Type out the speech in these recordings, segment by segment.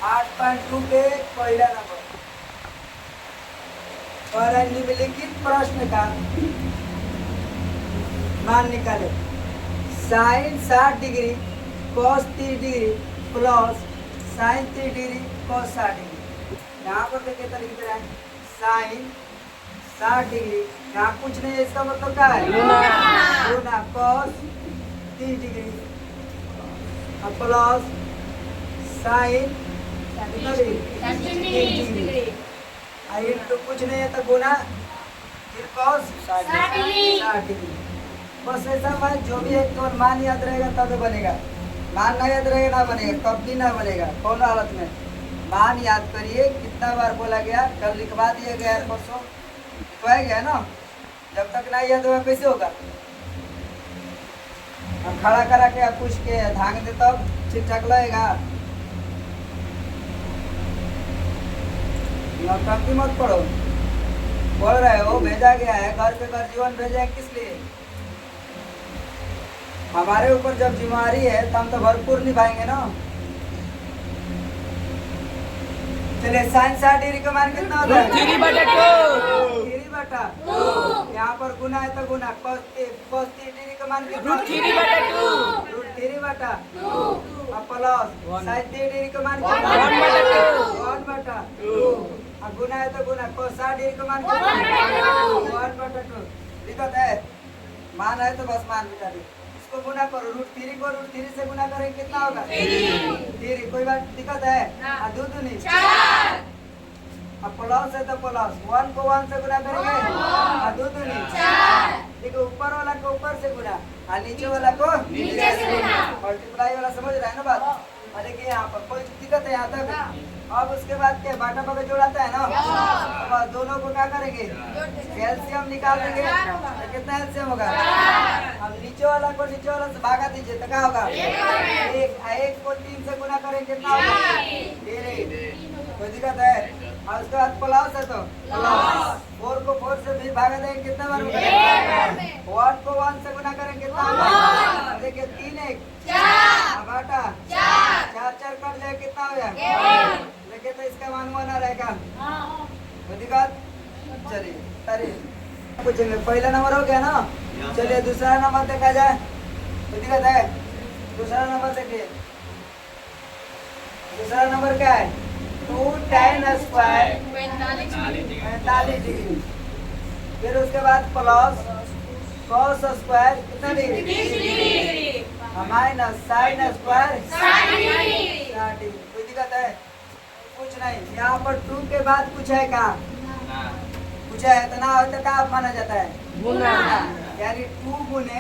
8.2 के पहला नंबर और निम्नलिखित प्रश्न का मान निकाले। Sine 60 degree cos 30 degree plus sine 30 degree cos 60 degree. यहाँ पर देखिए तरीके से साइन 60 डिग्री, यहाँ कुछ नहीं है, इसका मतलब क्या है गुना cos 30 degree plus sine 30 degree into कुछ नहीं है तो गुना फिर कॉस 60 डिग्री। बस ऐसा बात जो भी है केवल मान याद रहेगा तब बनेगा, मान ना याद रहेगा ना बनेगा, कभी ना बनेगा। कौन हालत में मान याद करिए, कितना बार बोला गया, कल लिखवा दिया गया, परसों लिखवाया गया ना। जब तक ना याद होगा कैसे होगा? हम खड़ा करा के पूछ के धांग दे तब ठीक ठाक लगेगा। नौटंकी मत पढ़ो, बोल रहे हो भेजा गया है, घर पे घर जीवन भेजा है किस लिए? हमारे ऊपर जब जिम्मेदारी है तो हम तो भरपूर निभाएंगे ना। चलिए साइन 60 डिग्री का मान कितना होता है? 3/2। यहाँ पर गुना है तो गुना, cos 30 डिग्री का मान कितना? √3/2 प्लस साइन 30 डिग्री का मान कितना? 1/2। गुना है तो गुना, cos 60 डिग्री का मान कितना? 1/2। दिक्कत है? मान है तो बस मान बिता दी। इसको गुना करो, √3 को √3 से गुना करेंगे कितना होगा? 3। कोई बात दिक्कत है? दो दूनी 4। अब प्लस है तो प्लस 1 को 1 से गुना करेंगे, दो दूनी 4। देखो ऊपर वाला को ऊपर से गुना और नीचे वाला को नीचे से गुना, मल्टीप्लाई वाला समझ रहे हैं ना बात? और देखिए यहाँ पर कोई दिक्कत है यहाँ तक? अब उसके बाद क्या बाटा बाटा जोड़ाता है ना, तो दोनों को क्या करेंगे? कैल्शियम निकाल देंगे तो कितना एल्शियम होगा? अब नीचे वाला को नीचे वाला से भागा दीजिए तो क्या होगा? 1 को 3 से गुना करेंगे कितना होगा? 3। कोई दिक्कत है? और उसके बाद प्लस है तो प्लस 4 को 4 से भी भागा देंगे कितना बार होगा? 1 को 1 से गुना करेंगे कितना होगा? देखिए 3 1 4 बाटा 4 कट जाए कितना हो जाए? देखिए तो इसका मान 1 आ रहेगा। कोई दिक्कत? चलिए अरे पूछेंगे, पहला नंबर हो गया ना। चलिए दूसरा नंबर देखा जाए। कोई दिक्कत है? दूसरा नंबर देखिए, दूसरा नंबर क्या है? 2 tan स्क्वायर 45 डिग्री, फिर उसके बाद प्लस cos स्क्वायर कितना degree minus sine square 60 degree. कोई दिक्कत है? कुछ नहीं। यहाँ पर 2 के बाद कुछ है क्या? कुछ है तो ना हो तो क्या माना जाता है? गुना। यानी 2 गुने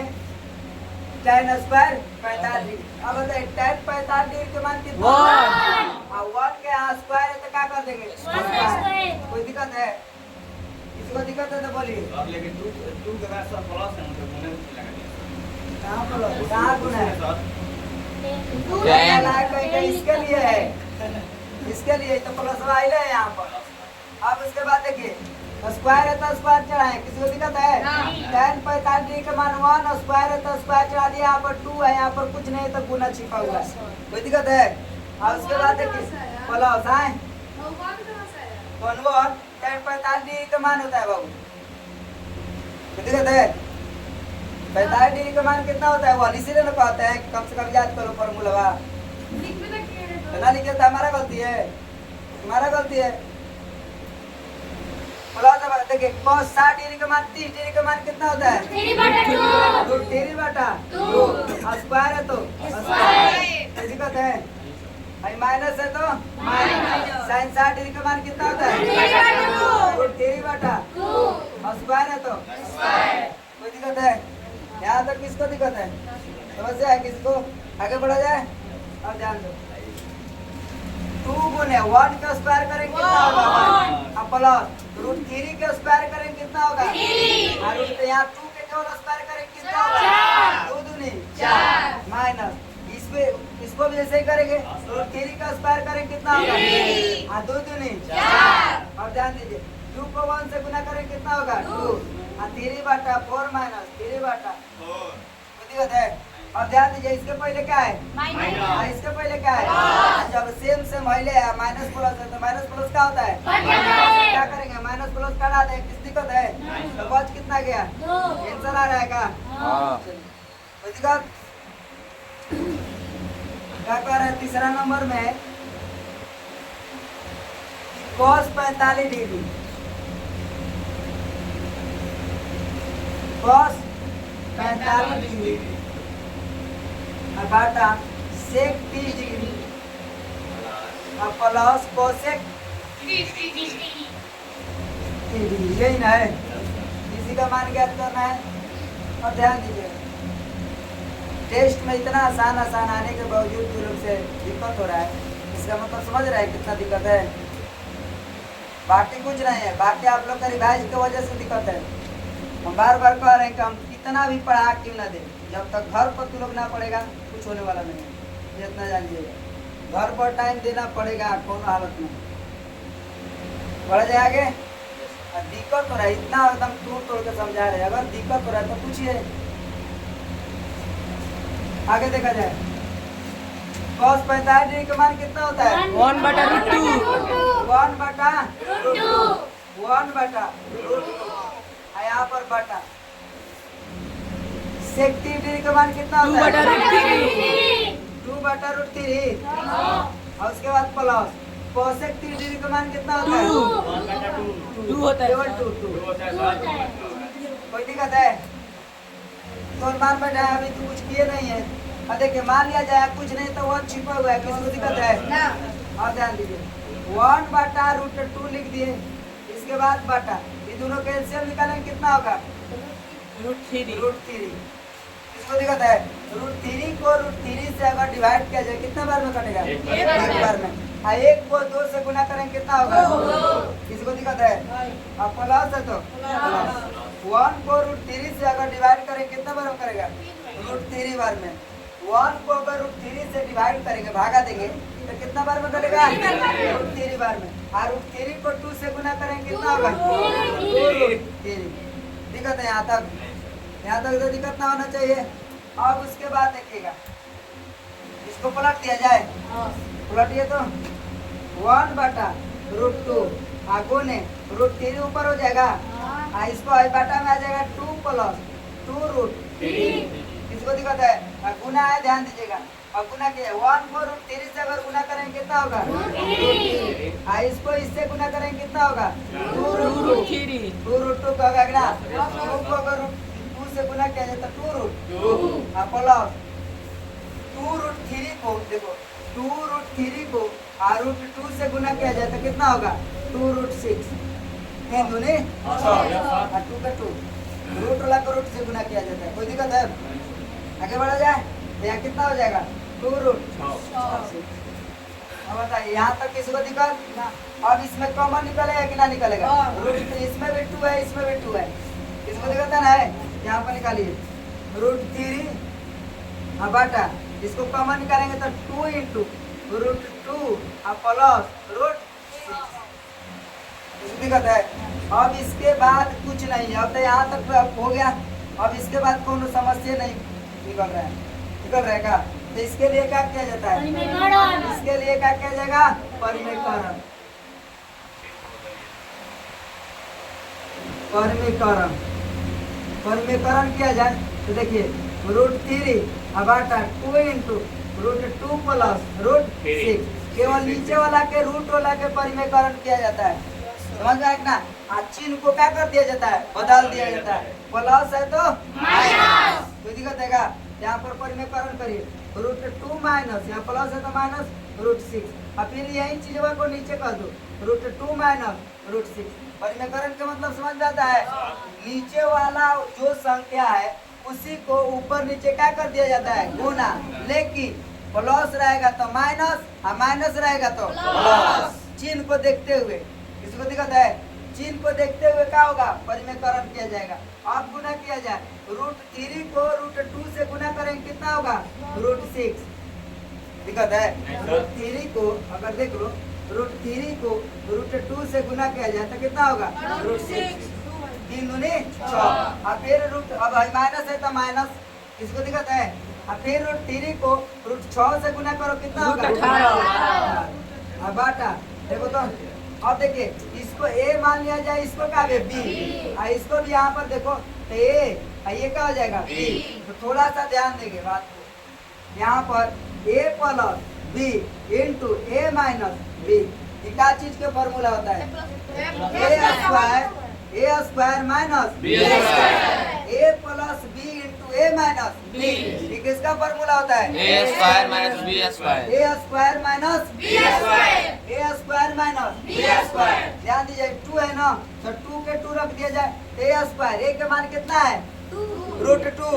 tan स्क्वायर 45 डिग्री। अब बताइए tan 45 डिग्री के मान कितना? 1 के यहाँ स्क्वायर है तो क्या कर देंगे? कोई दिक्कत है? किसी को दिक्कत है तो बोलिए। कहाँ गुना है? इसके लिए है, इसके लिए तो प्लस वाइल है यहाँ पर। अब उसके बाद देखिए स्क्वायर है तो स्क्वायर चढ़ाए, किसी को दिक्कत है? tan 45 डिग्री का मान 1 स्क्वायर है तो स्क्वायर चढ़ा दिया। यहाँ पर 2 है, यहाँ पर कुछ नहीं तो गुना छिपा हुआ है। कोई दिक्कत है? और उसके बाद देखिए प्लस है 1 tan 45 डिग्री का मान होता है बाबू। कोई दिक्कत है? 45 डिग्री का मान कितना होता है? 1। इसीलिए ना कहते हैं कि कम से कम याद करो फॉर्मूला। ना लिखे तो हमारा गलती है, तुम्हारा गलती है। प्लस देखिए cos 60 डिग्री का मान 30 डिग्री का मान कितना होता है? 3/2 स्क्वायर है तो स्क्वायर। दिक्कत है? माइनस है तो माइनस। साइन 60 डिग्री का मान कितना होता है? 3/2 स्क्वायर है तो स्क्वायर। कोई दिक्कत है? यहाँ तक किसको दिक्कत है? समस्या है किसको? आगे बढ़ा जाए। अब ध्यान दो, 2 गुने 1 का स्क्वायर करेंगे कितना होगा? प्लस √3 का स्क्वायर करेंगे कितना होगा? और यहाँ 2 के केवल स्क्वायर करेंगे कितना होगा? 2 दूनी 4 माइनस इसको भी ऐसे ही करेंगे, √3 का स्क्वायर करेंगे कितना होगा? 2 दूनी 4। और ध्यान दीजिए 2 को 1 से गुना करेंगे कितना होगा? 2 और 3/4 माइनस 3/4। दिक्कत है? अब ध्यान दीजिए इसके पहले क्या है? इसके पहले क्या है? जब सेम सेम हिले है माइनस प्लस है तो माइनस प्लस क्या होता है? क्या करेंगे? माइनस प्लस कटा दे, किस दिक्कत है? तो बच कितना गया? आंसर आ रहा है का? कोई दिक्कत? क्या कह रहे हैं तीसरा नंबर में cos 45 डिग्री, cos 45 डिग्री घाटा sec 30 डिग्री और प्लस कोसेक 30 डिग्री, यही ना है। इसी का मान ज्ञात करना है। और ध्यान दीजिए टेस्ट में इतना आसान आने के बावजूद जो लोग से दिक्कत हो रहा है, इसका मतलब समझ रहा है कितना दिक्कत है। बाकी कुछ नहीं है, बाकी आप लोग का रिवाइज की वजह से दिक्कत है। हम बार बार कह रहे हैं कि हम कितना भी पढ़ा क्यों ना दें, जब तक घर पर तू लोग ना पड़ेगा कुछ होने वाला नहीं है, ये इतना जान लीजिएगा। घर पर टाइम देना पड़ेगा, कौन हालत में बढ़ जाए आगे। दिक्कत हो रहा है इतना एकदम तोड़ के समझा रहे हैं, अगर दिक्कत हो रहा है तो पूछिए, आगे देखा जाए। cos 45 डिग्री का मान कितना होता है? 1/√2 यहाँ पर बटा। sec 30 डिग्री का मान कितना होता है? 2/√3 और उसके बाद प्लस cosec 30 डिग्री का मान कितना होता है? 2 होता है। केवल 2। कोई दिक्कत है? तो मान बैठा है, अभी तो कुछ किए नहीं है। और देखिए मान लिया जाए कुछ नहीं तो 1 छिपा हुआ है, किसी को दिक्कत है? और ध्यान दीजिए 1/√2 लिख दिए, इसके बाद बटा, ये दोनों का एलसीएम निकालेंगे कितना होगा? √3। इसको दिक्कत है? √3 को √3 से अगर डिवाइड किया जाए कितना बार में कटेगा? एक बार में। और 1 को 2 से गुना करेंगे कितना होगा? किसी को दिक्कत है? अब प्लस है तो 1 को √3 से अगर डिवाइड करेंगे कितना बार में करेगा? √3 बार में। 1 को अगर √3 से डिवाइड करेंगे, भागा देंगे तो कितना बार में करेगा? √3 बार में। और √3 को 2 से गुना करेंगे कितना होगा? 2√3। दिक्कत है यहाँ तक? यहाँ तक तो दिक्कत ना होना चाहिए। अब उसके बाद देखिएगा, इसको पलट दिया जाए, पलटिए तो 1/√2 गुने √3 ऊपर हो जाएगा, इसको बाटा में आ जाएगा 2 + 2√3। किसको दिक्कत है? गुना है, ध्यान दीजिएगा। और गुना किया 1 को √3 से अगर गुना करेंगे कितना होगा? इसको इससे गुना करेंगे कितना होगा? 2√3। 2√2 का होगा ना? 2 को अगर 2 से गुना किया जाए तो 2√2 प्लस 2√3 को देखो 2√3 को √2 से गुना किया जाए तो कितना होगा? 2√6। 3 दूनी 6 2 का 2 रूट वाला को रूट से गुना किया जाता है। कोई दिक्कत है? आगे बढ़ा जाए तो यहाँ कितना हो जाएगा? 2√6। अब बताइए यहाँ तक किसी को दिक्कत? अब इसमें कॉमन निकलेगा कि ना निकलेगा? इसमें भी 2 है, इसमें भी 2 है, किसी को दिक्कत है ना? है यहाँ पर निकालिए √3 बाटा, इसको कॉमन निकालेंगे तो 2 × √2 प्लस √6। दिक्कत है? अब इसके बाद कुछ नहीं, अब तो यहाँ तक हो गया। अब इसके बाद कोनो समस्या नहीं निकल रहा है का? तो इसके लिए क्या किया जाता है? इसके लिए क्या किया जाएगा? परिमेयकरण। परिमेयकरण किया जाए तो देखिए √3 बाटा 2 × √2 प्लस √6। केवल नीचे वाला के रूट वाला के परिमेयकरण किया जाता है, समझ में आएगा ना? चिन्ह को क्या कर दिया जाता है? बदल दिया जाता है। प्लस है तो माइनस, कोई दिक्कत है? यहाँ पर परिमेयकरण करिए √2 माइनस, यहाँ प्लस है तो माइनस √6। और फिर यही चीज को नीचे कर दो √2 माइनस √6। परिमेयकरण का मतलब समझ में आता है? नीचे वाला जो संख्या है उसी को ऊपर नीचे क्या कर दिया जाता है? गुना। लेकिन प्लस रहेगा तो माइनस और माइनस रहेगा तो प्लस। चिन्ह को देखते हुए, किसी को दिक्कत है? चिन्ह को देखते हुए क्या होगा? परिमेयकरण किया जाएगा। अब गुना किया जाए √3 को √2 से गुना करेंगे कितना होगा? √6। दिक्कत है? √3 को अगर देख लो √3 को √2 से गुना किया जाए तो कितना होगा? √6। 3 दूनी 6। अब फिर रूट, अब माइनस है तो माइनस, किसको दिक्कत है? और फिर रूट 3 को रूट 6 से गुना करो कितना रूट होगा 18। अब बाटा देखो तो अब देखिए इसको ए मान लिया जाए, इसको क्या है बी, और इसको भी यहाँ पर देखो तो ए और ये क्या हो जाएगा बी। तो थोड़ा सा ध्यान देंगे बात को, यहाँ पर ए प्लस बी इंटू ए माइनस बी, ये क्या चीज के फॉर्मूला होता है? A square minus B square, A plus B into A minus B, ये किसका फॉर्मूला होता है? A square minus B square, A square minus B square, A square minus B square. ध्यान दीजिए 2 है ना, तो 2 के 2 रख दिया जाए, ए स्क्वायर ए का मान कितना है? रूट 2,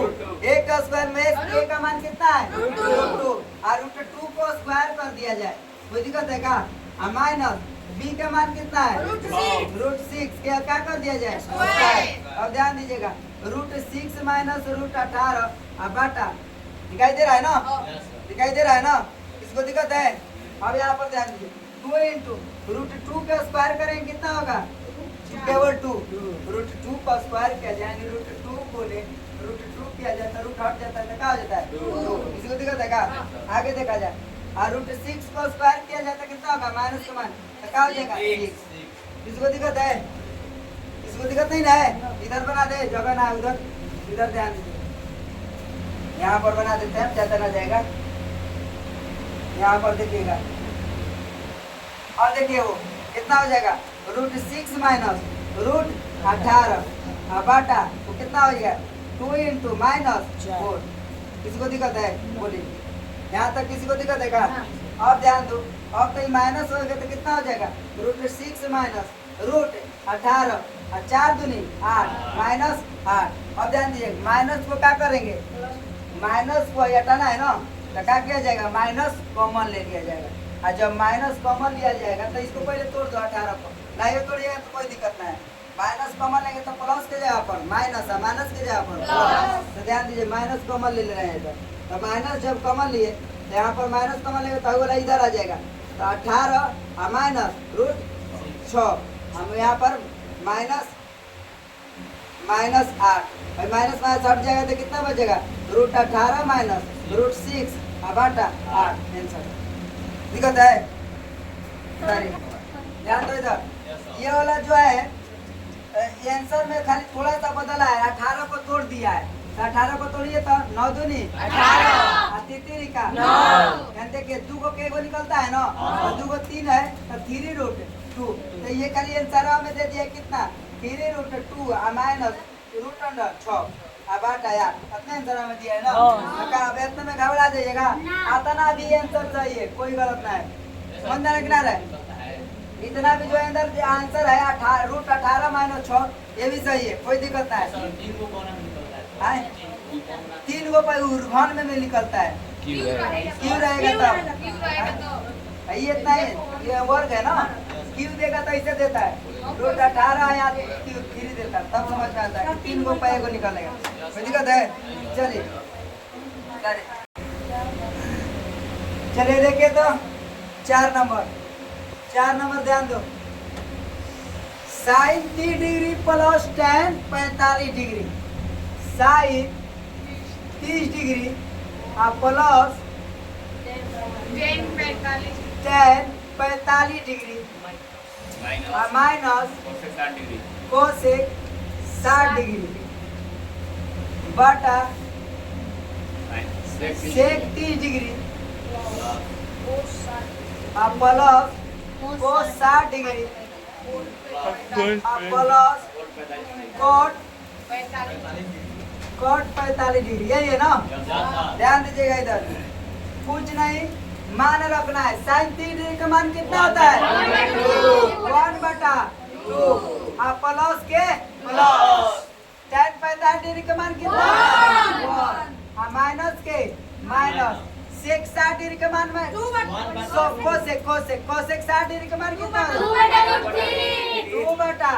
ए का स्क्वायर में ए का मान कितना है? रूट 2, और रूट 2 को स्क्वायर कर दिया जाए, कोई दिक्कत है क्या? और माइनस बी का मान कितना है? रूट 6, रूट 6 क्या क्या कर दिया जाए? स्क्वायर। अब ध्यान दीजिएगा रूट 6 माइनस रूट 18 और बाटा, दिखाई दे रहा है ना? दिखाई दे रहा है ना? इसको दिक्कत है? अब यहाँ पर ध्यान दीजिए 2 इंटू रूट 2 का स्क्वायर करेंगे कितना होगा? केवल 2, रूट 2 का स्क्वायर किया जाए, रूट 2 बोले रूट 2 किया जाता है, रूट हट जाता है तो क्या हो जाता है? 2। इसको दिक्कत है क्या? आगे देखा जाए, और रूट 6 को स्क्वायर किया जाता है कितना होगा? माइनस का मान तो क्या हो जाएगा? 6। इसको दिक्कत है? इसको दिक्कत नहीं ना है? इधर बना दे, जगह ना है उधर, इधर ध्यान दीजिए, यहाँ पर बना देते हैं, ज्यादा ना जाएगा। यहाँ पर देखिएगा और देखिए वो कितना हो जाएगा? रूट 6 माइनस रूट 18 और बाटा वो कितना हो जाएगा? 2 इंटू माइनस 4। किसी को दिक्कत है? बोलिए, यहाँ तक किसी को दिक्कत है क्या? अब ध्यान दो, अब कहीं माइनस होगा तो कितना हो जाएगा? रूट 6 माइनस रूट 18 और 4 दूनी 8 माइनस 8। अब ध्यान दीजिए माइनस को क्या करेंगे? माइनस को हटाना है ना, तो क्या किया जाएगा? माइनस कॉमन ले लिया जाएगा, और जब माइनस कॉमन लिया जाएगा तो इसको पहले तोड़ दो 18 को, नहीं तोड़िएगा तो कोई दिक्कत नहीं है। माइनस कॉमन लेंगे तो प्लस के जगह पर माइनस है, माइनस के जगह पर, तो ध्यान दीजिए माइनस कॉमन ले रहे हैं इधर, तो माइनस जब कॉमन लिए तो यहाँ पर माइनस कॉमन लेंगे तो वाला इधर आ जाएगा, तो 18 और माइनस रूट 6, हम यहाँ पर माइनस 8, माइनस हट जाएगा तो कितना बचेगा? रूट 18 माइनस रूट 6 और बाटा 8। आंसर दिक्कत है? ध्यान दो इधर, ये वाला जो है आंसर में खाली थोड़ा सा बदला है, 18 को तोड़ दिया है, तो 18 को तोड़िए तो 9 दूनी 18 और 3 का 9। देखिए 2 को के निकलता है ना, और 2 को 3 है तो 3 रूट 2, तो ये खाली आंसर में दे दिया कितना? 3 रूट 2 और माइनस रूट अंडर 6 और बाटा 8। अपने आंसर में दिया है ना, अब इतने में घबरा जाइएगा, आता ना भी आंसर सही है, कोई गलत ना है, समझ में रखना है। इतना भी जो अंदर आंसर है रूट 18 माइनस 6 ये भी सही है, कोई दिक्कत ना है। 3 को घन में निकलता है, क्यों रहेगा तब? ये इतना है, ये वर्ग है ना, क्यों देगा तो ऐसे देता है, रूट 18 या 3 देता है, तब समझ में आता है 3 को पाए को निकालेगा, कोई दिक्कत है? चलिए चलिए देखिए तो 4 नंबर ध्यान दो, sine 30 degree plus tan 45 degree, sine 30 degree और प्लस tan 45 डिग्री और माइनस कोसेक 60 डिग्री बटा सेक 30 डिग्री और plus cos 60 degree plus cot 45 degree, यही है ना? ध्यान दीजिएगा इधर, कुछ नहीं मान रखना है। साइन 30 डिग्री का मान कितना होता है? 1/2 और प्लस के प्लस tan 45 डिग्री का मान कितना है? 1 और माइनस के माइनस सेक 60 डिग्री का मान में कोसेक 60 डिग्री का मान कितना है? 2/√3।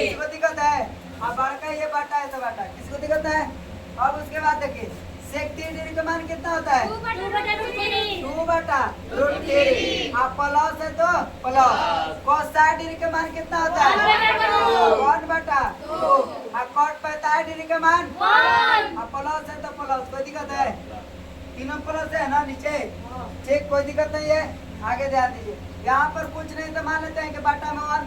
किसको दिक्कत है? अब बड़का ये बाटा है तो बाटा, किसको दिक्कत है? अब उसके बाद देखिए सेक 30 डिग्री का मान कितना होता है? 2/√3 और प्लस है तो प्लस, कोस 60 डिग्री का मान कितना होता है? 1/2 और कॉट 45 साइड डिग्री का मान 1 अब प्लस है तो प्लस, कोई दिक्कत है? तीनों प्लस है ना नीचे, चेक, कोई दिक्कत नहीं है। आगे ध्यान दीजिए, यहाँ पर कुछ नहीं तो मान लेते हैं कि बाटा में 1,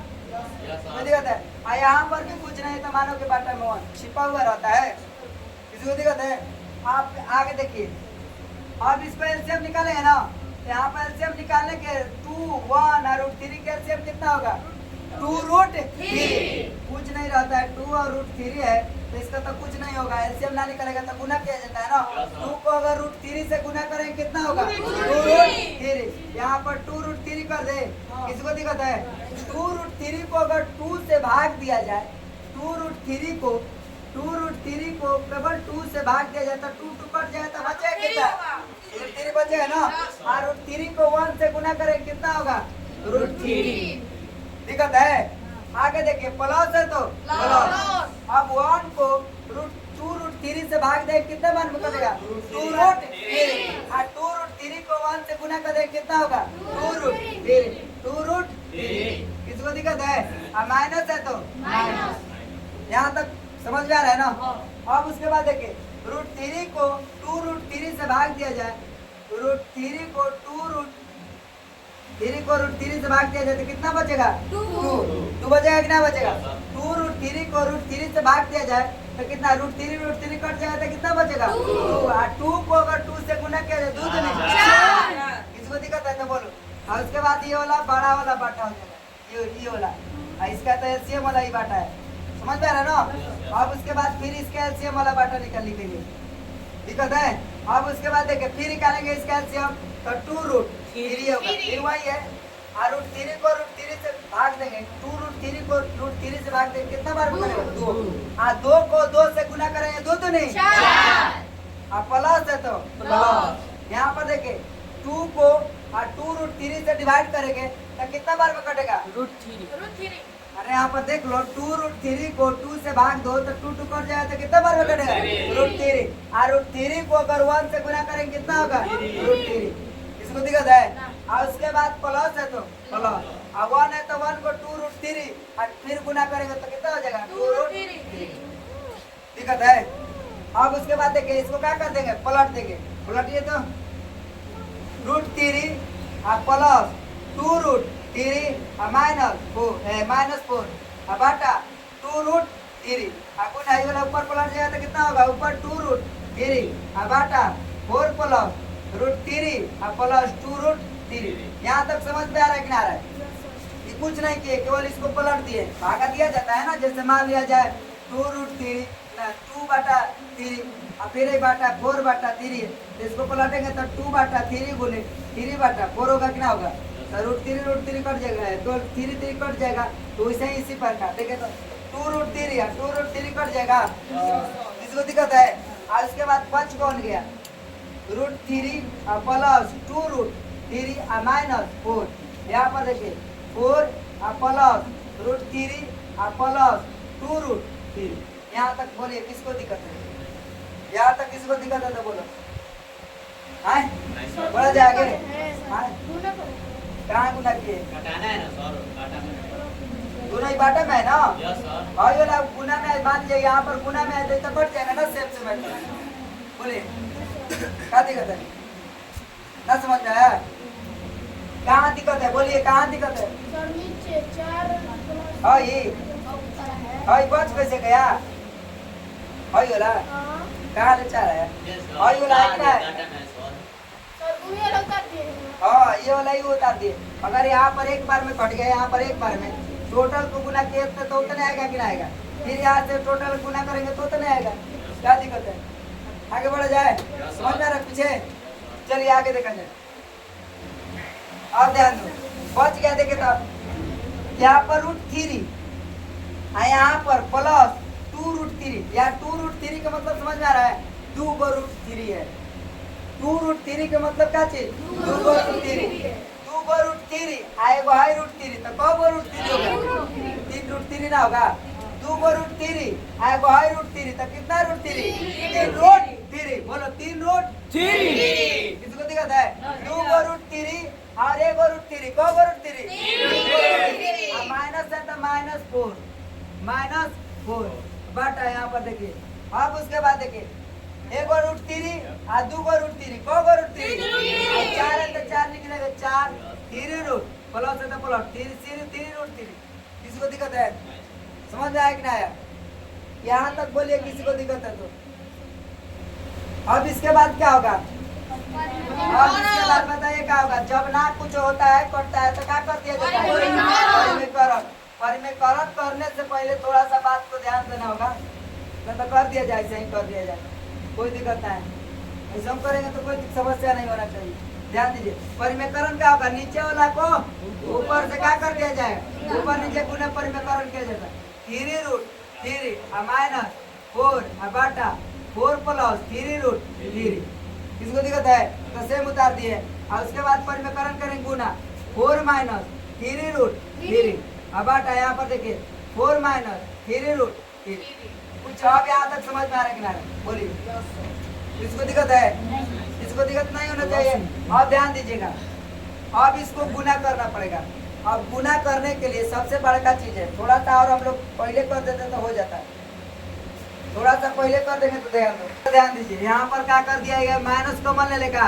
कोई दिक्कत है? और यहाँ पर भी कुछ नहीं तो मानो कि बाटा में 1 छिपा हुआ रहता है, किसी को दिक्कत है? आप आगे देखिए, अब इसको एलसीएम निकालेंगे ना, यहाँ पर एलसीएम निकालने के 2 1 और √3 के एलसीएम कितना होगा? 2√3। कुछ नहीं रहता है, 2 और √3 है तो इसका तो कुछ नहीं होगा, एलसीएम ना निकलेगा तो गुना किया जाता है ना। 2 को अगर √3 से गुना करेंगे कितना होगा? 2√3। यहाँ पर 2√3 कर दे, किसी को दिक्कत है? 2√3 को अगर 2 से भाग दिया जाए, 2√3 को केवल 2 से भाग दिया जाए तो 2 कट जाए तो बचेगा कितना? √3 बचेगा ना। और √3 को 1 से गुना करें कितना होगा? √3। दिक्कत है? आगे देखिए, प्लस है तो प्लस। अब 1 को 2√3 से भाग दे कितने मान में कटेगा? 2√3। और 2√3 को 1 से गुना कर दे कितना होगा? 2√3। किसको दिक्कत है? और माइनस है तो माइनस। यहाँ तक समझ में आ रहा है ना? अब उसके बाद देखिए, √3 को 2√3 से भाग दिया जाए, √3 को 2√3 से भाग दिया जाए तो कितना बचेगा? 2 बचेगा कि ना बचेगा? 2√3 को √3 से भाग दिया जाए तो कितना? √3 कट जाएगा तो कितना बचेगा? 2। और 2 को अगर 2 से गुना किया जाए 2 तो नहीं 4। किसको दिक्कत है तो बोलो। और उसके बाद ये वाला बड़ा वाला बाटा हो जाएगा, ये वाला, और इसका तो एलसीएम वाला ही बाटा है, समझ में आ रहा है ना? अब उसके बाद फिर इसका एलसीएम वाला बाटा निकालने के लिए दिक्कत है। अब उसके बाद देखिए, फिर निकालेंगे इसका एलसीएम तो 2√3 होगा, फिर वही है। और √3 को √3 से भाग देंगे, 2√3 को √3 से भाग देंगे कितना बार बनेगा? 2। और 2 को 2 से गुना करेंगे 2 तो नहीं 4। और प्लस है तो प्लस। यहाँ पर देखिए, 2 को और 2√3 से डिवाइड करेंगे तो कितना बार में कटेगा? √3। अरे यहाँ पर देख लो, 2√3 को 2 से भाग दो तो 2 कट जाएगा तो कितना बार में कटेगा? √3। और √3 को अगर 1 से गुना करेंगे कितना होगा? √3। इसको दिक्कत है? और उसके बाद प्लस है तो प्लस, और 1 है तो 1 को 2√3 और फिर गुना करेंगे तो कितना हो जाएगा? 2√3। दिक्कत है? अब उसके बाद देखिए, इसको क्या कर देंगे? पलट देंगे, पलटिए तो √3 और प्लस 2√3 और -4 और बाटा 2√3 और गुना ये वाला ऊपर पलट जाएगा तो कितना होगा? ऊपर 2√3 और बाटा 4 प्लस √3 और प्लस 2√3। यहाँ तक समझ में आ रहा है कि ना आ रहा है? ये कुछ नहीं किए, केवल इसको पलट दिए, भागा दिया जाता है ना। जैसे मान लिया जाए 2√3 2/3 और फिर 1/4/3, इसको पलटेंगे तो 2/3 गुने 3/4 होगा कि ना होगा? तो √3 कट जाएगा, तो 3 कट जाएगा, तो वैसे ही इसी पर का देखे तो 2√3 कट जाएगा, इसको दिक्कत है। और उसके बाद बच कौन गया? √3 और प्लस 2√3 और -4। यहाँ पर देखिए, 4 और प्लस √3 और प्लस 2√3। यहाँ तक बोलिए, किसको दिक्कत है? यहाँ तक किसको दिक्कत है तो बोलो। बोला जाएगा कहाँ गुना किए? दोनों ही बाटा में है ना? और ये वाला गुना में मान लीजिए, यहाँ पर गुना में है तो बढ़ जाएगा ना, सेम से बैठ जाएगा। बोलिए क्या दिक्कत है? ना समझ में आया? कहाँ दिक्कत है? बोलिए कहाँ दिक्कत है? हाँ ये बच कैसे गया? हाँ ये वाला कहाँ ले चाह रहा है? हाँ ये वाला है कि ना है? हाँ ये वाला ही उतार दिए। अगर यहाँ पर एक बार में कट गया, यहाँ पर एक बार में, टोटल को गुना किए तो उतना आएगा कि ना आएगा? फिर यहाँ से टोटल गुना करेंगे तो उतना आएगा। क्या दिक्कत है? आगे बढ़ा जाए, समझ में आ रहा पीछे? चलिए आगे देखा जाए। अब ध्यान दो, बच गया देखे तो यहाँ पर √3 और यहाँ पर प्लस 2√3। यहाँ 2√3 का मतलब समझ में आ रहा है? 2√3 है। 2√3 का मतलब क्या चीज? 2√3 आएगा है √3 तो कब √3 होगा? 3√3 ना होगा? 2√3 आएगा है √3 तो कितना √3? 3√3। बोलो 3√3। किसको दिक्कत है? 2√3 और 1√3 कब √3? माइनस है तो -4 -4 बटा यहाँ पर देखिए। अब उसके बाद देखिए एक और रूट 3 और 2 को रूट 3 को रूट 3 4 है तो 4 निकलेगा 4 3 रूट प्लस है तो प्लस 3 रूट 3। किसी को दिक्कत है? समझ में आया कि ना आया? यहाँ तक बोलिए किसी को दिक्कत है तो। अब इसके बाद क्या होगा? अब इसके बाद बताइए क्या होगा? जब ना कुछ होता है कटता है तो क्या कर दिया जाता है? परिमेयकरण। परिमेयकरण करने से पहले थोड़ा सा बात को ध्यान देना होगा। तो कर दिया जाए, ऐसे ही कर दिया जाए, कोई दिक्कत नहीं है। ऐसा हम करेंगे तो कोई समस्या नहीं होना चाहिए। ध्यान दीजिए, परिमेयकरण क्या होगा? नीचे वाला को ऊपर से क्या कर दिया जाए? ऊपर नीचे गुना परिमेयकरण किया जाता है। 3 रूट 3 माइनस 4 बटा 4 प्लस 3 रूट 3। किसको दिक्कत है? तो सेम उतार दिए। और उसके बाद परिमेयकरण करेंगे गुना 4 माइनस 3 रूट 3 बटा यहाँ पर देखिए 4 माइनस 3 रूट 3। कुछ अब यहाँ तक समझ में आ रहा है कि नहीं? बोलिए। इसको दिक्कत है? इसको दिक्कत नहीं होना चाहिए। अब ध्यान दीजिएगा, अब इसको गुना करना पड़ेगा। अब गुना करने के लिए सबसे बड़का चीज है, थोड़ा सा और हम लोग पहले कर देते तो हो जाता है। थोड़ा सा पहले कर देंगे तो ध्यान दो। ध्यान दीजिए, यहाँ पर क्या कर दिया गया? माइनस कॉमन ले लेगा।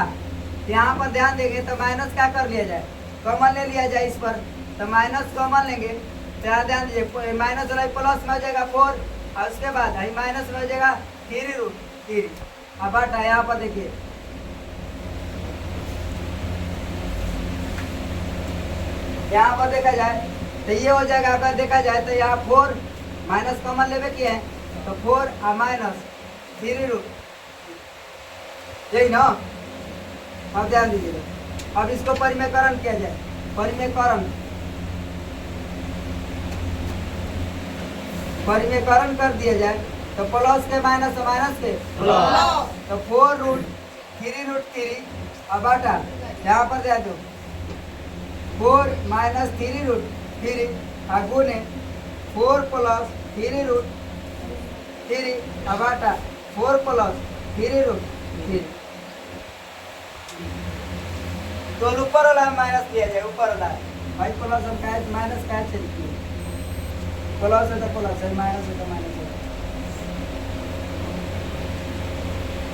यहाँ पर ध्यान देंगे तो माइनस क्या कर लिया जाए? कॉमन ले लिया जाए इस पर। तो माइनस कॉमन लेंगे तो ध्यान दीजिए, माइनस वाला प्लस में हो जाएगा 4 और उसके बाद माइनस में हो जाएगा 3 रूट 3। अब बटा यहाँ पर देखिए यहाँ पर देखा जाए तो ये हो जाएगा। अगर देखा जाए तो यहाँ 4 माइनस कॉमन लेवे किए हैं तो 4 और माइनस 3 रूट, यही ना? अब ध्यान दीजिएगा, अब इसको परिमेयकरण किया जाए। परिमेयकरण कर दिया जाए तो प्लस के माइनस और माइनस के प्लस, तो 4 रूट 3 अब बटा यहाँ पर दे दो 4 माइनस 3 रूट 3 और गुने 4 प्लस 3 रूट 3 अब बटा 4 प्लस 3 रूट 3। तो ऊपर वाला माइनस किया जाए, ऊपर वाला भाई प्लस हम क्या माइनस क्या चेंज किए? प्लस है तो प्लस है, माइनस है तो माइनस है।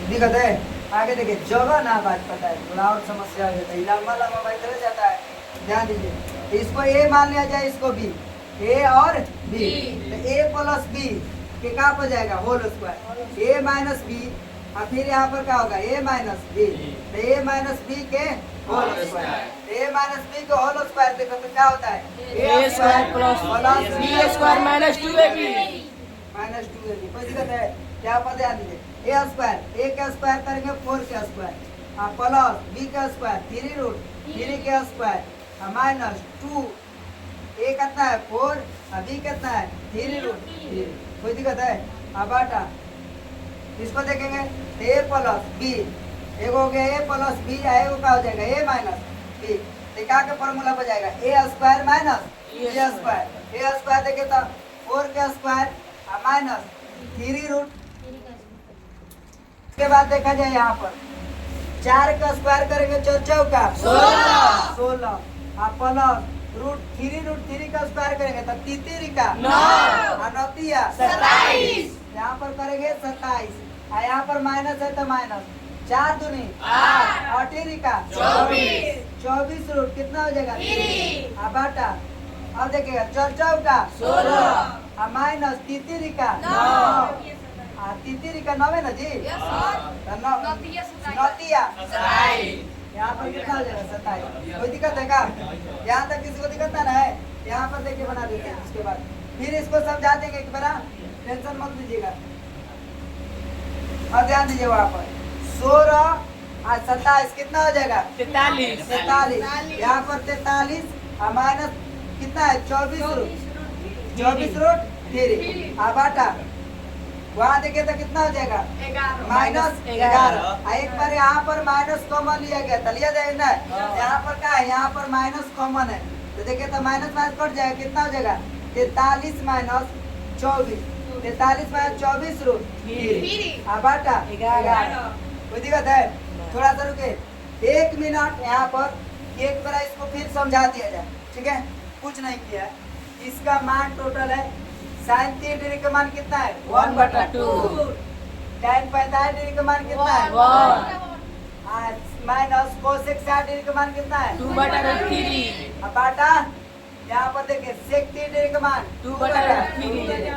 दिक्कत है? आगे देखिए, जगह ना बात पता है, थोड़ा और समस्या हो जाता है, लंबा लंबा बात चला जाता है। ध्यान दीजिए, इसको ए मान लिया जाए, इसको बी, ए और बी, तो ए प्लस बी के क्या हो जाएगा? Whole square. A minus B और फिर यहाँ पर क्या होगा? ए माइनस बी, तो ए माइनस बी के whole square. A minus B के होल स्क्वायर देखो तो क्या होता है? A square plus B square minus 2ab minus 2ab। कोई दिक्कत है? यहाँ पर ध्यान दीजिए, ए स्क्वायर, ए का स्क्वायर करेंगे 4 के स्क्वायर प्लस बी का स्क्वायर 3 रूट 3 के स्क्वायर माइनस 2। ए कितना है? 4 और बी कितना है? 3 रूट 3। कोई दिक्कत है? अब बटा इसको देखेंगे तो ए प्लस बी, एक हो गया ए प्लस बी, एगो का हो जाएगा ए माइनस बी। तो क्या का फॉर्मूला हो जाएगा? ए स्क्वायर माइनस बी स्क्वायर। ए स्क्वायर देखे तो 4 के स्क्वायर माइनस 3 रूट। उसके बाद देखा जाए यहाँ पर 4 का स्क्वायर करेंगे 4 चौका 16 प्लस रूट 3 का स्क्वायर करेंगे तो 3 का 9 9 27। यहाँ पर करेंगे 27 और यहाँ पर माइनस है तो माइनस 4 दूनी 8 का 24 रूट कितना हो जाएगा? 3 बटा अब देखिएगा 4 चौका 16 माइनस 3 का 9 3 का 9 है ना जी? नौतिया यहाँ पर कितना हो जाएगा? 27। कोई दिक्कत है क्या? यहाँ तक किसी को दिक्कत ना है? यहाँ पर देखिए बना देते हैं। उसके बाद फिर इसको समझा देंगे एक बार, टेंशन मत लीजिएगा। अब ध्यान दीजिए, वहाँ पर 16 और 27 कितना हो जाएगा? 43। यहाँ पर 43 और माइनस कितना है? 24 रूट 3 बटा वहाँ देखिए तो कितना हो जाएगा? माइनस 11। एक बार यहाँ पर माइनस कॉमन लिया गया था, लिया जाएगा। यहाँ पर क्या है? यहाँ पर माइनस कॉमन है तो देखिए तो माइनस माइनस कट जाएगा, कितना हो जाएगा? 43 माइनस 24, 43 माइनस 24 रूट 3 बटा 11। कोई दिक्कत है? थोड़ा सा रुके 1 मिनट यहाँ पर, एक बार इसको फिर समझा दिया जाए, ठीक है? कुछ नहीं किया, इसका मान टोटल है साइन 30 डिग्री का मान कितना है 1/2 tan 45 डिग्री का मान कितना है 1 माइनस कोसेक 60 डिग्री का मान कितना है 2/3 अब बाटा यहाँ पर देखिए सेक 30 डिग्री का मान 2/3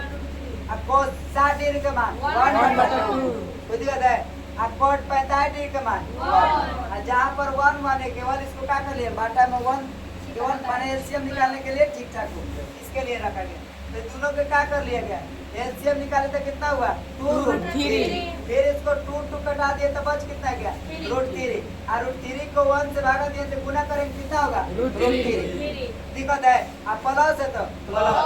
अब कोस 60 डिग्री का मान 1/2 कोई दिक्कत है अब कोट 45 डिग्री का मान जहाँ पर 1 माने केवल इसको क्या कर लिया बाटा में 1 केवल माने एलसीएम निकालने के लिए ठीक ठाक हो इसके लिए रखा गया तो दोनों के क्या कर लिया गया एलसीएम निकाले तो कितना हुआ 2√3 फिर इसको 2 कटा दिए तो बच कितना गया √3 और √3 को 1 से भागा दिए तो गुना करेंगे कितना होगा √3 दिक्कत है अब प्लस है तो प्लस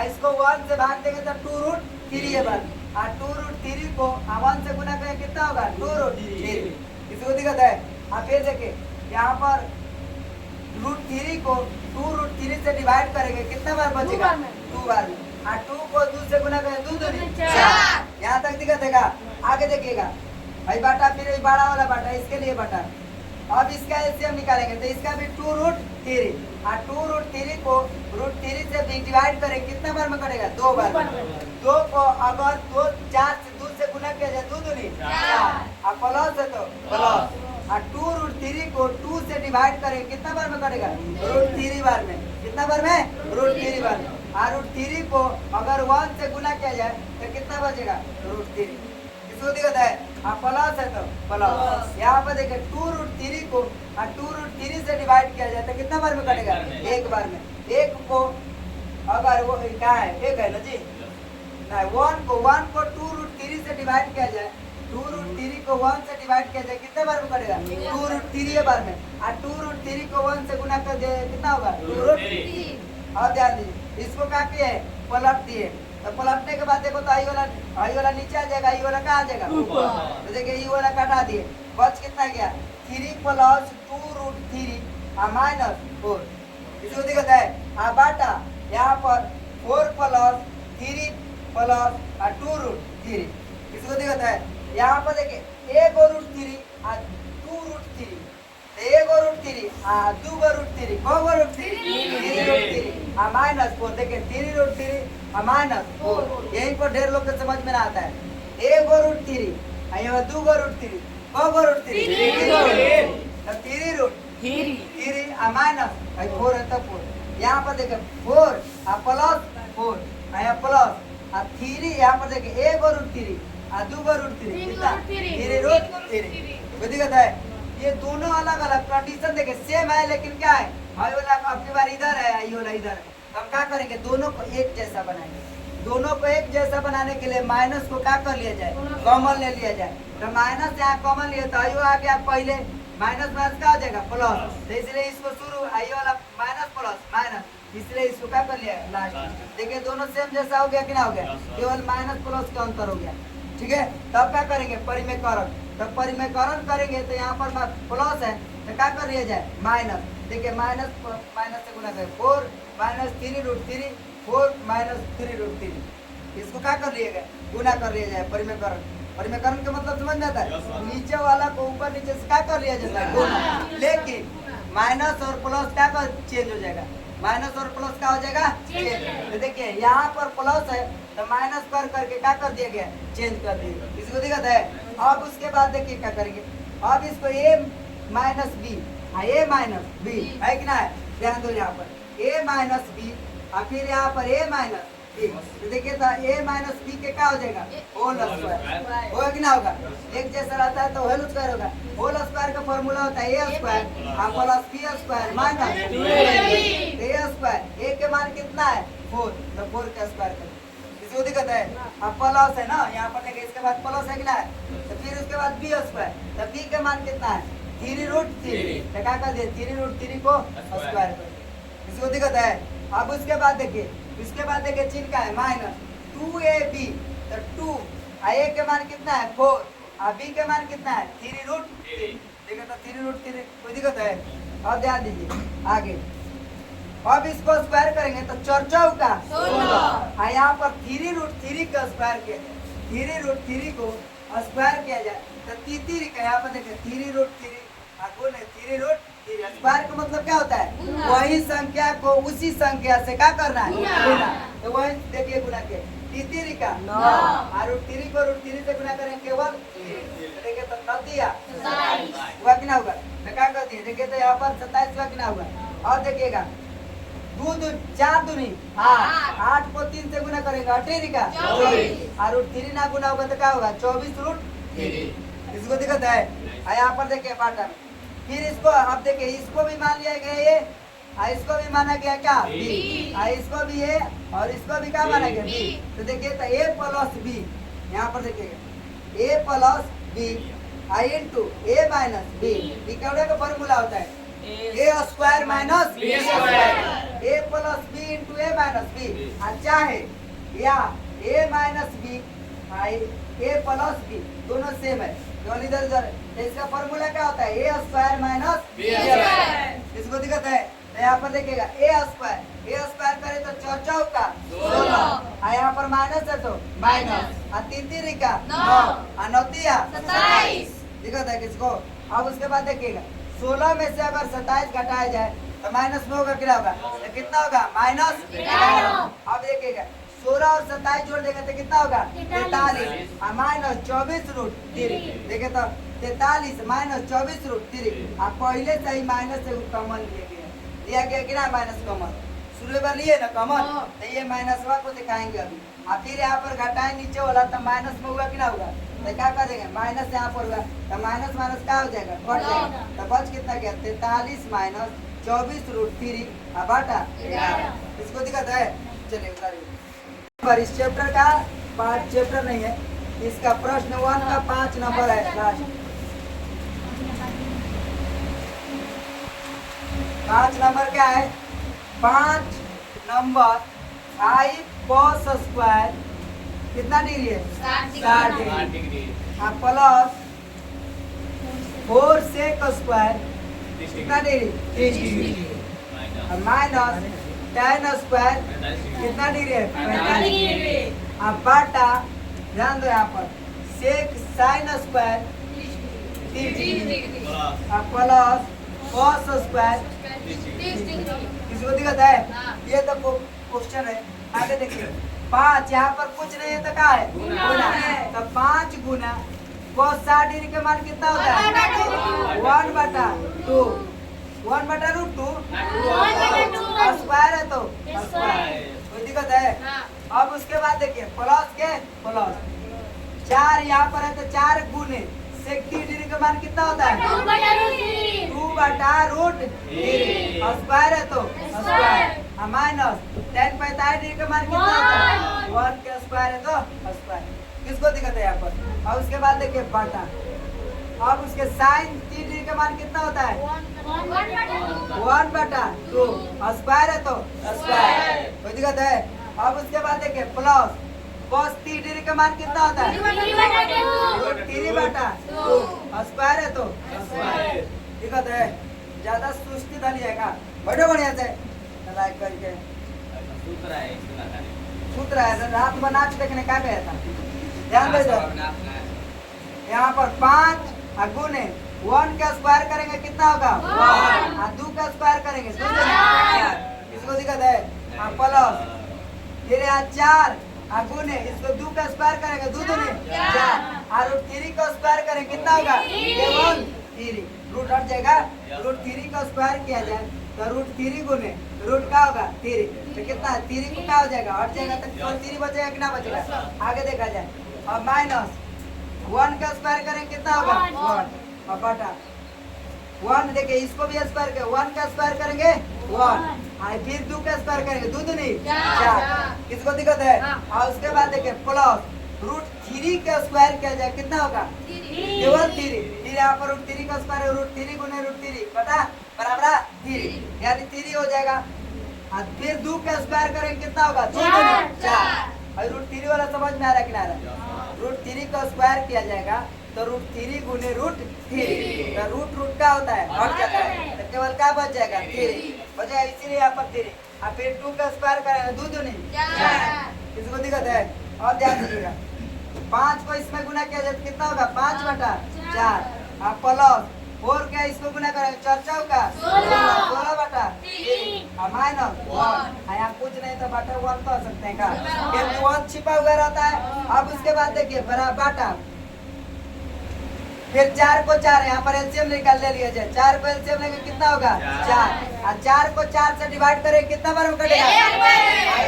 इसको 1 से भाग देंगे तो 2√3 है बस और 2√3 को 1 से गुना करें कितना होगा 2√3 इसको दिक्कत है आप फिर देखिए यहाँ पर √3 को 2√3 से डिवाइड करेंगे कितना बार बचेगा 2 बार में और 2 को 2 से गुना करें 2 दूनी 4 यहाँ तक दिक्कत है आगे देखिएगा भाई बाटा फिर ये बड़ा वाला बाटा इसके लिए बाटा अब इसका एलसीएम निकालेंगे तो इसका भी 2√3 और 2√3 को √3 से भी डिवाइड करें कितना बार में करेगा 2 बार 2 को अगर 4 से 2 से गुना किया जाए 2 दूनी 4 और प्लस है तो प्लस और 2√3 को 2 से डिवाइड करें कितना बार में करेगा √3 बार में कितना बार में √3 बार में और √3 को अगर 1 से गुना किया जाए तो कितना बचेगा √3 इसको दिक्कत है प्लस है तो प्लस यहाँ पर देखिए 2√3 को और 2√3 से डिवाइड किया जाए तो कितना बार में कटेगा एक बार में एक को अगर वो क्या है एक है ना जी नहीं 1 को 2√3 से डिवाइड किया जाए 2√3 को 1 से डिवाइड किया जाए कितने बार में कटेगा 2√3 बार में और 2√3 को 1 से गुना कर दे कितना होगा 2√3 और ध्यान दीजिए इसको क्या किए पलट दिए तो पलटने के बाद देखो तो आई वाला नीचे आ जाएगा ई वाला कहाँ आ जाएगा ऊपर तो देखिए ई वाला कटा दिए बच कितना गया 3 + 2√3 माइनस 4 इसको दिक्कत है बाटा यहाँ पर 4 + 3 + 2√3 इसको दिक्कत है यहाँ पर देखिए 1 √3 और 2√3 1 √3 2 √3 को √3 3 माइनस 4 देखिए 3√3 माइनस 4 यहीं पर ढेर लोग के समझ में ना आता है 1 √3 यहाँ 2 √3 को √3 3 माइनस 4 है तब 4 यहाँ पर देखिए 4 प्लस 4 यहाँ प्लस 3 यहाँ पर देखिए 1 √3 2 √3 कितना 3√3 कोई दिक्कत है ये दोनों अलग अलग कंडीशन देखे सेम है लेकिन क्या है आई वाला अपनी बार इधर है आई वाला इधर है तो हम क्या करेंगे दोनों को एक जैसा बनाएंगे दोनों को एक जैसा बनाने के लिए माइनस को क्या कर लिया जाए कॉमन ले लिया जाए तो माइनस यहाँ कॉमन लिया तो आयु आ गया पहले माइनस माइनस क्या हो जाएगा प्लस तो इसलिए इसको शुरू आई वाला माइनस प्लस माइनस इसलिए इसको क्या कर लिया लास्ट देखिए दोनों सेम जैसा हो गया कि ना हो गया केवल माइनस प्लस का अंतर हो गया ठीक है तब क्या करेंगे परिमेयकरण तब परिमेयकरण करेंगे तो यहाँ पर प्लस है तो क्या कर लिया जाए माइनस देखिए माइनस से गुना करें 4 - 3√3 4 - 3√3 इसको क्या कर लिया गया गुना कर लिया जाए परिमेयकरण का मतलब समझ में आता है नीचे वाला को ऊपर नीचे से क्या कर लिया जाता है गुना लेकिन माइनस और प्लस क्या कर चेंज हो जाएगा माइनस और प्लस क्या हो जाएगा चेंज तो देखिए यहाँ पर प्लस है तो माइनस कर करके क्या कर दिया गया चेंज कर दिया इसको दिक्कत है अब उसके बाद देखिए क्या करेंगे अब इसको a - b a - b है कि ना है ध्यान दो यहाँ पर a - b और फिर यहाँ पर a - b तो देखिए तो a - b के क्या हो जाएगा होल स्क्वायर होगा कि ना होगा एक जैसा रहता है तो होल स्क्वायर होगा होल स्क्वायर का फॉर्मूला होता है a square plus b square minus a square a के मान कितना है 4 तो 4 का स्क्वायर कर इसको दिक्कत है अब प्लस है ना यहाँ पर देखिए इसके बाद प्लस है कि ना तो फिर उसके बाद b स्क्वायर तो b के मान कितना है 3√3 तो क्या कर दिए 3√3 को स्क्वायर कर इसको दिक्कत है अब उसके बाद देखिए चिन्ह का है माइनस 2ab तो 2 a के मान कितना है 4 और b के मान कितना है 3√3 देखिए तो 3√3 कोई दिक्कत है और ध्यान दीजिए आगे अब इसको स्क्वायर करेंगे तो 4 का 16 यहाँ पर 3√3 का स्क्वायर किया जाए 3√3 को स्क्वायर किया जाए तो 3 का यहाँ पर देखिए 3√3 स्क्वायर का मतलब क्या होता है वही संख्या को उसी संख्या से क्या करना है गुना तो वही देखिए गुना के तीन का 9 और रूट 3 को रूट 3 से गुना करें केवल देखिए तो 9 दिया 27 हुआ कि ना हुआ मैं क्या कहती है देखिए तो यहाँ पर 27 हुआ कि ना हुआ और देखिएगा 2 2 4 दूनी 8 को 3 से गुना करेंगे 18 का 24 और रूट 3 ना गुना होगा तो क्या होगा 24 रूट 3 इसको दिक्कत है यहाँ पर देखिए पार्टनर फिर इसको अब देखिए इसको भी मान लिया गया ये इसको भी माना गया क्या बी इसको भी है और इसको भी क्या माना गया बी तो देखिए तो a प्लस बी यहाँ पर देखिएगा a plus B into a minus B क्या का फॉर्मूला होता है a square minus b square a plus B into a minus B अच्छा है या a minus B a plus B दोनों सेम है दोनों इधर उधर इसका फॉर्मूला क्या होता है a square minus b square इसको दिक्कत है तो यहाँ पर देखिएगा a स्क्वायर करे तो 4 चौका 16 यहाँ पर माइनस है तो माइनस और 3 3 का 9 और 9 तिया 27 दिक्कत है किसको अब उसके बाद देखिएगा 16 में से अगर 27 घटाया जाए तो माइनस में होगा क्या होगा तो कितना होगा माइनस 11 अब देखिएगा 16 और 27 जोड़ देंगे तो कितना होगा 43 और माइनस 24 रूट 3 देखिए तो 43 माइनस 24 रूट 3 और पहले से ही माइनस से कॉमन दिया गया कि ना माइनस कॉमन शुरू में लिए ना कॉमन तो ये माइनस को दिखाएंगे अभी और फिर यहाँ पर घटाए नीचे वाला तो माइनस में होगा कि ना होगा तो क्या कर देंगे माइनस यहाँ पर होगा तो माइनस माइनस क्या हो जाएगा घट जाएगा तो बच कितना गया 43 माइनस 24 रूट 3 और बटा 11 इसको दिक्कत है चलिए उतारिए पर इस चैप्टर का 5 चैप्टर नहीं है इसका प्रश्न 1 का 5 नंबर है लास्ट 5 नंबर क्या है 5 नंबर 5 cos स्क्वायर कितना डिग्री है 60 डिग्री प्लस 4 sec स्क्वायर कितना degree 30 degree minus tan square कितना डिग्री है 45 डिग्री बटा ध्यान दो यहाँ पर sec sin square 30 degree plus cos square किसको दिक्कत है ये तो क्वेश्चन है आगे देखिए 5 यहाँ पर कुछ नहीं है तो क्या है गुना तो 5 गुना cos 60 डिग्री का मान कितना होता है 1 बटा 2 1 बटा रूट 2 स्क्वायर है तो स्क्वायर कोई दिक्कत है अब उसके बाद देखिए प्लस के प्लस 4 यहाँ पर है तो 4 गुने sec 30 डिग्री का मान कितना होता है 2 बटा रूट 3 स्क्वायर है तो स्क्वायर माइनस tan 45 डिग्री का मान कितना होता है 1 के स्क्वायर है तो स्क्वायर किसको दिक्कत है यहाँ पर और उसके बाद देखिए बटा अब उसके sin 30 डिग्री का मान कितना होता है 1 बटा 2 स्क्वायर है तो स्क्वायर कोई दिक्कत है अब उसके बाद देखिए प्लस cos 30 डिग्री का मान कितना होता है 3 बटा 2 स्क्वायर है तो स्क्वायर दिक्कत है ज्यादा सुस्ती डाली है का बैठो बढ़िया से लाइक करके सूत्र है रात में नाच देखने का गया था ध्यान दे यहाँ पर 5 गुने 1 का स्क्वायर करेंगे कितना होगा 1 2 का स्क्वायर करेंगे इसको दिक्कत है प्लस फिर यहाँ 4 गुने इसको 2 का स्क्वायर करेंगे 2 दूनी 4 और रूट 3 का स्क्वायर करेंगे कितना होगा केवल 3 रूट हट जाएगा रूट 3 का स्क्वायर किया जाए तो रूट 3 गुने रूट का होगा 3 तो कितना 3 को क्या हो जाएगा हट जाएगा तो केवल 3 बचेगा कि ना बचेगा आगे देखा जाए और माइनस 1 का स्क्वायर करेंगे कितना होगा 1 और बटा 1 देखिए इसको भी स्क्वायर के 1 का स्क्वायर करेंगे 1 फिर 2 का स्क्वायर करेंगे 2 दूनी 4 किसको दिक्कत है और उसके बाद देखिए प्लस रूट 3 का स्क्वायर किया जाए कितना होगा केवल 3 फिर यहाँ पर रूट 3 का स्क्वायर रूट 3 गुने रूट 3 पता बराबर 3 यानी 3 हो जाएगा और फिर 2 का स्क्वायर करेंगे कितना होगा 2 दूनी 4 और रूट 3 वाला समझ में आ रहा कि ना रूट 3 का स्क्वायर किया जाएगा तो रूट 3 गुने रूट 3 तो रूट का होता है हट जाता है तो केवल क्या बच जाएगा 3 बचा इसीलिए यहाँ पर 3 और फिर 2 का स्क्वायर करेंगे 2 दूनी 4 इसको दिक्कत है और ध्यान दीजिएगा 5 को इसमें गुना किया जाए तो कितना होगा 5 बटा 4 प्लस 4 क्या इसको गुना करेंगे 4 चौका 16 बटा 3 माइनस 1। यहाँ कुछ नहीं तो बटा 1 तो हो सकते हैं का, क्योंकि 1 छिपा हुआ रहता है। अब उसके बाद देखिए बड़ा बाटा, फिर 4 को 4 यहाँ पर एलसीएम निकाल ले लिया जाए। 4 को एलसीएम लेंगे कितना होगा 4, और 4 को 4 से डिवाइड करें कितना बार में कटेगा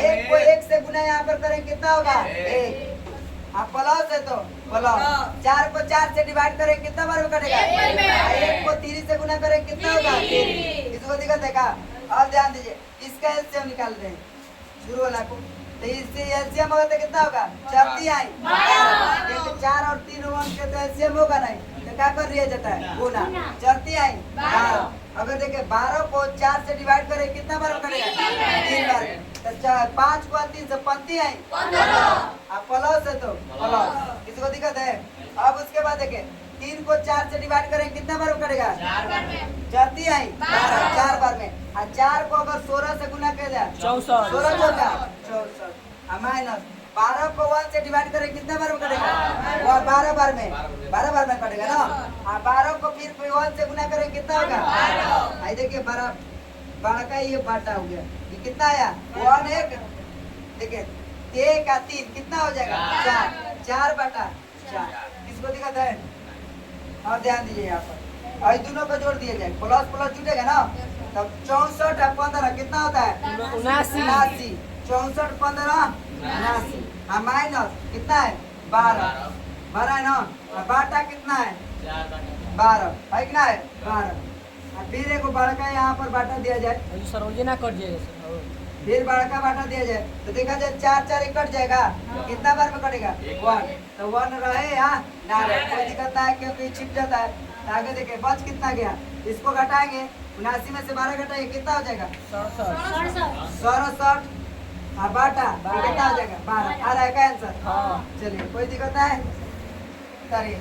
1 को 1 से गुना यहाँ पर करें कितना होगा 1। आप प्लस है तो प्लस, 4 को 4 से डिवाइड करें कितना बार में कटेगा 1 को 3 से गुना करें कितना होगा 3। इसको दिक्कत है का? अब ध्यान दीजिए, इसका एलसीएम निकाल रहे हैं शुरू वाला को, तो इससे एलसीएम होगा तो कितना होगा 4 आई 4 और 3 1 के तो एलसीएम होगा नहीं, तो क्या कर दिया जाता है गुना। 4 आई 12। अगर देखे 12 को 4 से डिवाइड करें कितना बार करेगा 3 बार, तो 5 को 3 से 15 आई 15। आप प्लस है तो प्लस, किसी को दिक्कत है? अब उसके बाद देखे 3 को 4 से डिवाइड करें कितना बार करेगा 4 आई 12 4 बार में, और 4 को अगर 16 से गुना कर दिया 64 16 होगा 64। माइनस 12 को 1 से डिवाइड करें कितना बार में कटेगा वो 12 बार में, 12 बार में कटेगा ना। हाँ 12 को फिर 1 से गुना करें कितना होगा 12। देखिए 12 का ये बाटा हो गया, ये कितना आया 1 1। देखिए 1 का 3 कितना हो जाएगा 4, 4 बटा 4। किसको दिक्कत है? और ध्यान दीजिए यहाँ पर, और दोनों को जोड़ दिया जाए, प्लस प्लस जुटेगा ना, तब 64 और 15 कितना होता है 79। 64 15 79, हाँ माइनस कितना है 12 है ना, और बाटा कितना है 12 है कि ना है 12। और फिर एक बड़ा का यहाँ पर बाटा दिया जाए, सरोजना कट जाएगा सर। फिर बड़ा का बाटा दिया जाए तो देखा जाए 4 4 कट जाएगा, कितना बार में कटेगा 1। तो 1 रहे यहाँ ना रहे कोई दिक्कत ना है, क्योंकि छिप जाता है। तो आगे देखे बच कितना गया, इसको घटाएंगे 79 में से 12 घटाएंगे कितना हो जाएगा 67। हाँ बाटा कितना हो जाएगा 12। आ रहा है का आंसर? चलिए कोई दिक्कत है? करिए।